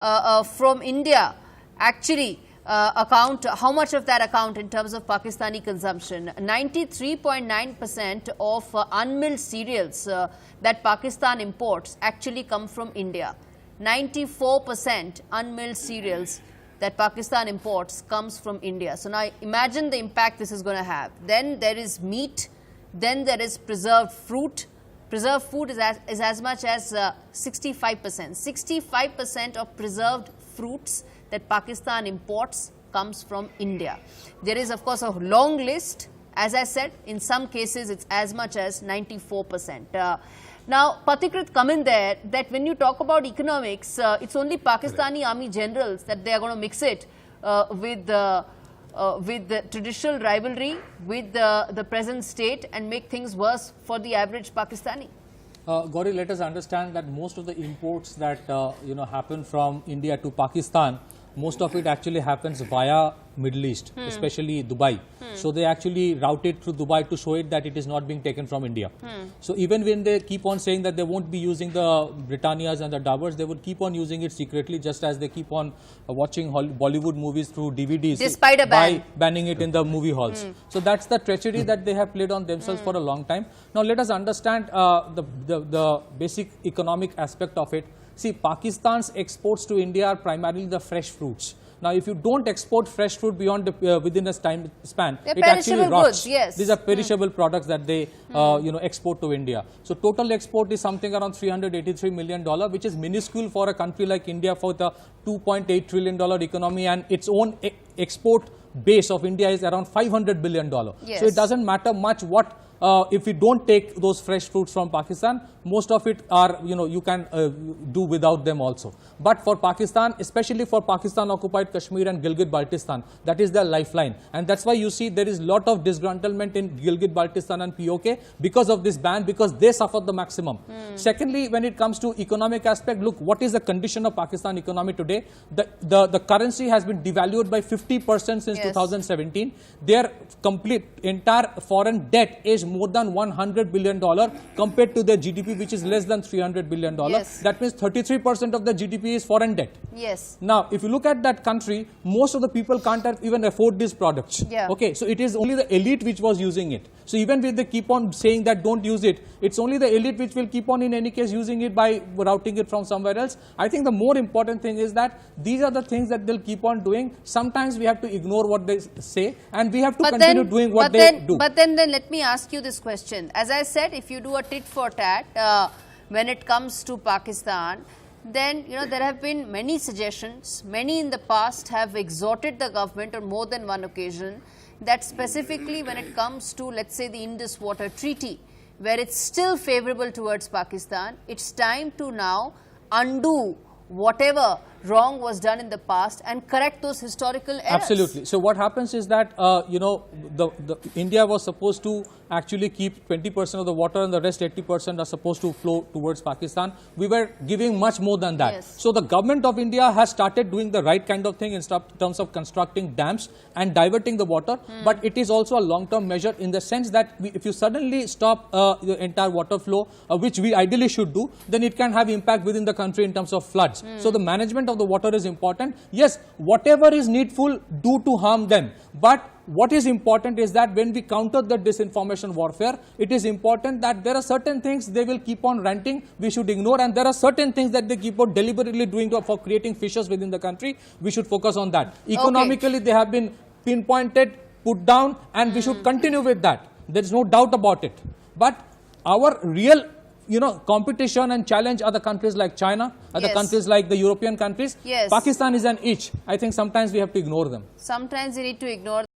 from India actually account, how much of that account in terms of Pakistani consumption? 93.9% of unmilled cereals that Pakistan imports actually come from India. 94% unmilled cereals that Pakistan imports comes from India. So now imagine the impact this is going to have. Then there is meat, then there is preserved fruit. Preserved food is as much as 65%. 65% of preserved fruits that Pakistan imports comes from India. There is, of course, a long list. As I said, in some cases, it's as much as 94%. Now, Pathikrit, come in there that when you talk about economics, it's only Pakistani army generals that they are going to mix it with the traditional rivalry with the present state and make things worse for the average Pakistani. Gauri, let us understand that most of the imports that happen from India to Pakistan, most of it actually happens via Middle East, especially Dubai. So they actually route it through Dubai to show it that it is not being taken from India. So even when they keep on saying that they won't be using the Britannias and the Daburs, they would keep on using it secretly, just as they keep on watching Bollywood movies through DVDs. Despite a ban. By banning it in the movie halls. So that's the treachery that they have played on themselves for a long time. Now let us understand the basic economic aspect of it. See, Pakistan's exports to India are primarily the fresh fruits. Now, if you don't export fresh fruit beyond within a time span, it actually rots. Goods, yes. These are perishable products that they export to India. So, total export is something around $383 million, which is minuscule for a country like India for the $2.8 trillion economy, and its own export base of India is around $500 billion. Yes. So, it doesn't matter much what. If we don't take those fresh fruits from Pakistan, most of it are, you can do without them also. But for Pakistan, especially for Pakistan-occupied Kashmir and Gilgit-Baltistan, that is their lifeline. And that's why you see there is a lot of disgruntlement in Gilgit-Baltistan and POK because of this ban, because they suffer the maximum. Secondly, when it comes to economic aspect, look, what is the condition of Pakistan economy today? The currency has been devalued by 50% since 2017. Their entire foreign debt is more than $100 billion compared to their GDP, which is less than $300 billion. Yes. That means 33% of the GDP is foreign debt. Yes. Now, if you look at that country, most of the people can't even afford these products. Yeah. Okay, so it is only the elite which was using it. So even if they keep on saying that don't use it, it's only the elite which will keep on in any case using it by routing it from somewhere else. I think the more important thing is that these are the things that they'll keep on doing. Sometimes we have to ignore what they say and we have to continue doing what they do. But then let me ask you this question. As I said, if you do a tit for tat when it comes to Pakistan, then there have been many suggestions. Many in the past have exhorted the government on more than one occasion that specifically when it comes to, let's say, the Indus Water Treaty, where it's still favorable towards Pakistan, it's time to now undo whatever wrong was done in the past and correct those historical errors. Absolutely. So what happens is that, India was supposed to actually keep 20% of the water and the rest 80% are supposed to flow towards Pakistan. We were giving much more than that. Yes. So the government of India has started doing the right kind of thing in terms of constructing dams and diverting the water. But it is also a long-term measure in the sense that if you suddenly stop the entire water flow, which we ideally should do, then it can have impact within the country in terms of floods. So the management of the water is important. Yes, whatever is needful, do to harm them. But what is important is that when we counter the disinformation warfare, it is important that there are certain things they will keep on ranting, we should ignore, and there are certain things that they keep on deliberately doing for creating fissures within the country. We should focus on that. Economically, they have been pinpointed, put down, and we should continue with that. There is no doubt about it. But our real competition and challenge are the countries like China, other countries like the European countries. Yes. Pakistan is an itch. I think sometimes we have to ignore them. Sometimes we need to ignore